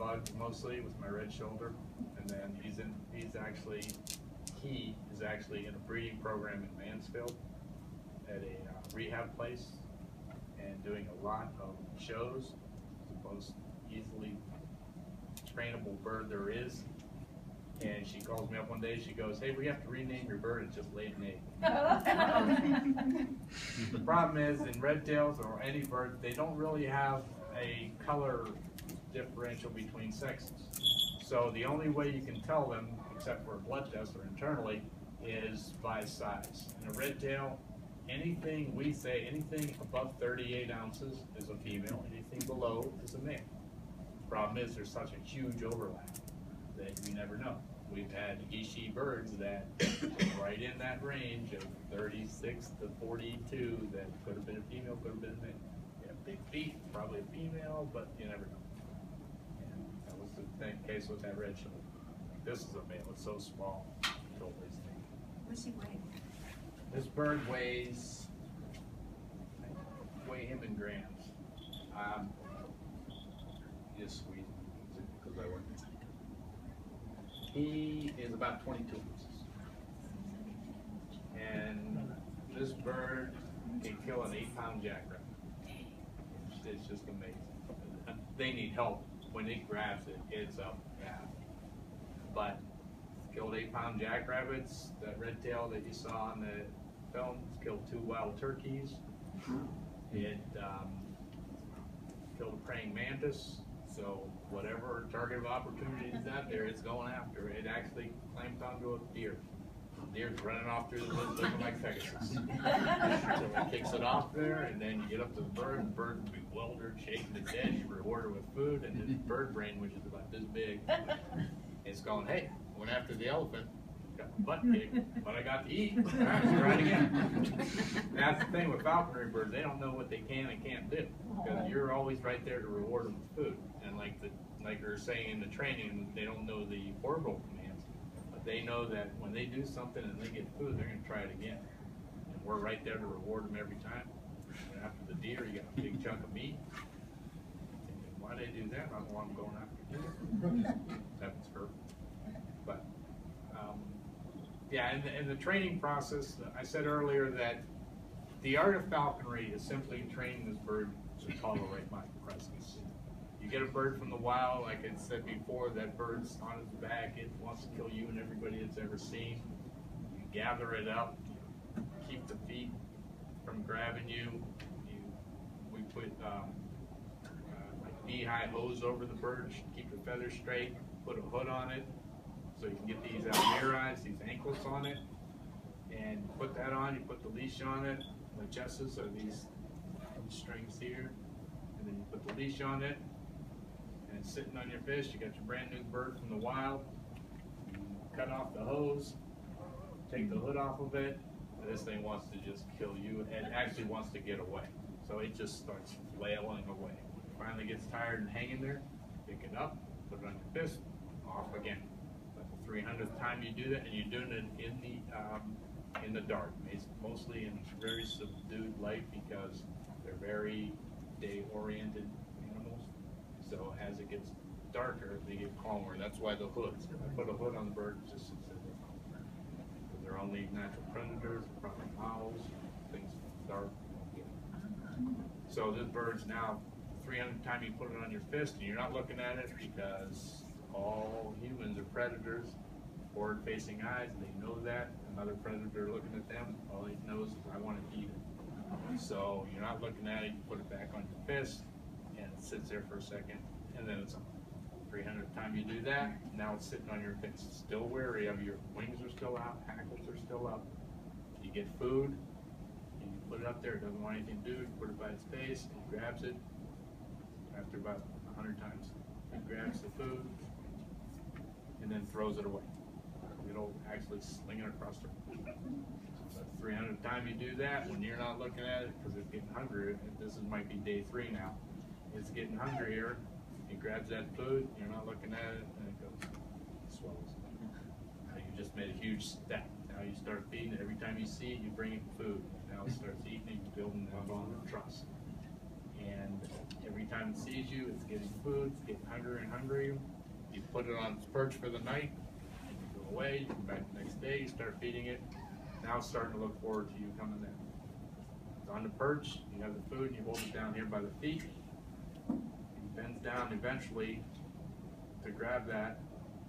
bugs mostly with my red shoulder, and then he is actually in a breeding program in Mansfield at a rehab place and doing a lot of shows. It's the most easily trainable bird there is. And she calls me up one day, she goes, "Hey, we have to rename your bird, it just laid an egg." The problem is, in red tails or any bird, they don't really have a color differential between sexes. So the only way you can tell them, except for a blood test or internally, is by size. In a red tail, anything above 38 ounces is a female, anything below is a male. The problem is there's such a huge overlap that you never know. We've had Ishi birds that right in that range of 36 to 42 that could have been a female, could have been a male. Yeah, big feet, probably a female, but you never know. And that was the case with that red shoulder. This is a male, it's so small. Totally snake. What's he weigh? This bird weighs, weigh him in grams. Just squeeze because I work. He is about 22 ounces. And this bird can kill an 8-pound jackrabbit. It's just amazing. They need help. When it grabs it, it's up fast. But killed 8-pound jackrabbits. That red tail that you saw in the film killed 2 wild turkeys. It killed a praying mantis. So whatever target of opportunity is out there, it's going after. It actually clamped onto a deer. The deer's running off through the woods looking like Pegasus. So it kicks it off there, and then you get up to the bird, and the bird will be bewildered, shaking its head. You reward her with food, and this bird brain, which is about this big, it's going, "Hey, I went after the elephant, got my butt kicked, but I got to eat. Let's try it again." That's the thing with falconry birds, they don't know what they can and can't do, because you're always right there to reward them with food. And like we were saying in the training, they don't know the verbal commands, but they know that when they do something and they get food, they're going to try it again. And we're right there to reward them every time. And after the deer, you got a big chunk of meat. Thinking, why they do that? I don't want them going after deer. That's perfect. But yeah, in the training process, I said earlier that the art of falconry is simply training this bird to tolerate my presence. You get a bird from the wild, like I said before, that bird's on its back, it wants to kill you and everybody it's ever seen. You gather it up, you keep the feet from grabbing you. We put like knee-high hose over the bird, keep the feathers straight, put a hood on it, so you can get these Almirides, these anklets on it, and put that on, you put the leash on it. The jesses are these strings here, and then you put the leash on it, and it's sitting on your fist. You got your brand new bird from the wild. You cut off the hose, take the hood off of it, and this thing wants to just kill you, and actually wants to get away. So it just starts flailing away. Finally gets tired and hanging there, pick it up, put it on your fist, off again. But the 300th time you do that, and you're doing it in the dark, mostly in very subdued light, because they're very day-oriented animals. So as it gets darker, they get calmer. That's why the hoods. I put a hood on the bird just so they're calmer. Because they're only natural predators, probably owls, things dark. So this bird's now 300th time you put it on your fist, and you're not looking at it, because all humans are predators. Forward-facing eyes, they know that. Another predator looking at them, all he knows is, I want to eat it. So you're not looking at it, you put it back on your fist, and it sits there for a second, and then it's on. 300th time you do that, now it's sitting on your fist. Still wary of your wings are still out, hackles are still up. You get food, and you put it up there, it doesn't want anything to do, you put it by its face, it grabs it. After about 100 times, it grabs the food, and then throws it away. It'll actually sling it across the room. So 300th time you do that, when you're not looking at it, because it's getting hungry, might be day 3 now, it's getting hungrier, it grabs that food, you're not looking at it, and it goes, swallows it. Now you just made a huge step. Now you start feeding it. Every time you see it, you bring it food. Now it starts eating it, you're building that bond of trust. And Every time it sees you, it's getting food, it's getting hungrier and hungrier. You put it on its perch for the night, and you go away, you come back the next day, you start feeding it. Now it's starting to look forward to you coming in. It's on the perch, you have the food, and you hold it down here by the feet. It bends down eventually to grab that,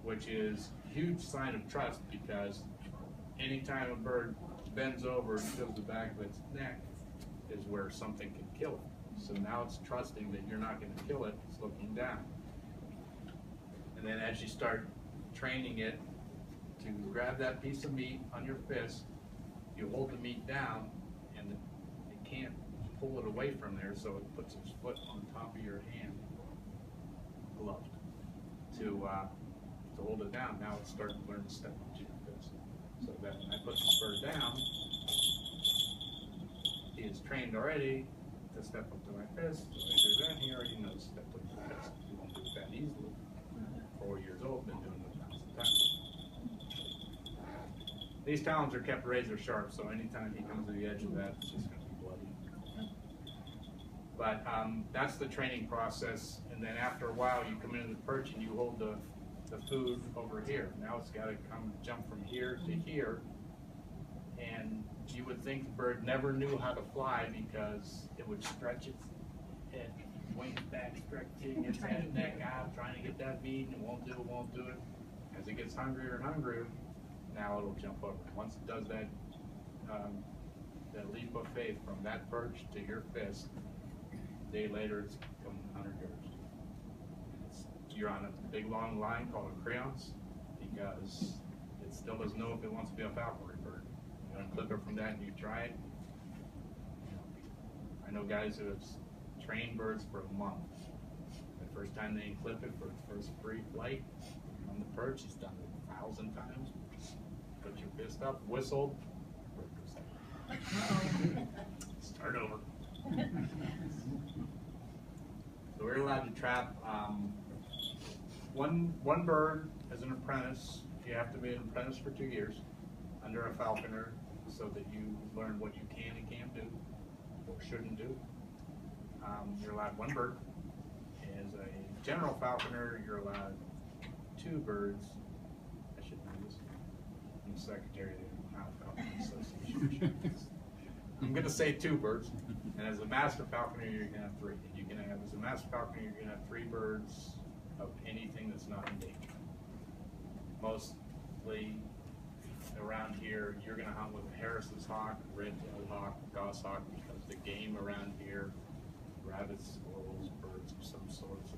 which is a huge sign of trust, because anytime a bird bends over and shows the back of its neck is where something can kill it. So now it's trusting that you're not going to kill it, it's looking down. And then as you start training it to grab that piece of meat on your fist, you hold the meat down and it can't pull it away from there, so it puts its foot on top of your hand, gloved, to hold it down. Now it's starting to learn to step up to your fist. So that when I put the bird down, he is trained already to step up to my fist. So I do that, he already knows to step up to my fist. He won't do it that easily. 4 years old, been doing it 1,000 times. These talons are kept razor sharp, so anytime he comes to the edge of that, it's just going to be bloody. But that's the training process, and then after a while you come into the perch and you hold the food over here. Now it's got to jump from here to here, and you would think the bird never knew how to fly because it would stretch its head, wings back, stretching its head and neck out, trying to get that meat, and it won't do it. As it gets hungrier and hungrier, now it'll jump over. Once it does that, that leap of faith from that perch to your fist, a day later it's come 100 yards. You're on a big long line called a creance, because it still doesn't know if it wants to be a falconry bird. You unclip it from that and you try it. I know guys who have trained birds for a month. The first time they clip it for its first free flight on the perch, he's done it 1,000 times. Put your fist up, whistled, start over. So we're allowed to trap one bird as an apprentice. You have to be an apprentice for 2 years under a falconer, so that you learn what you can and can't do or shouldn't do. You're allowed 1 bird. As a general falconer, you're allowed 2 birds. I should know this. I'm the secretary of the Ohio Falconry Association. I'm going to say 2 birds. And as a master falconer, you're going to have 3. And you can have, as a master falconer, you're going to have 3 birds of anything that's not in danger. Mostly around here, you're going to hunt with a Harris's hawk, red-tailed hawk, goshawk, because the game around here, rabbits, squirrels, birds of some sorts,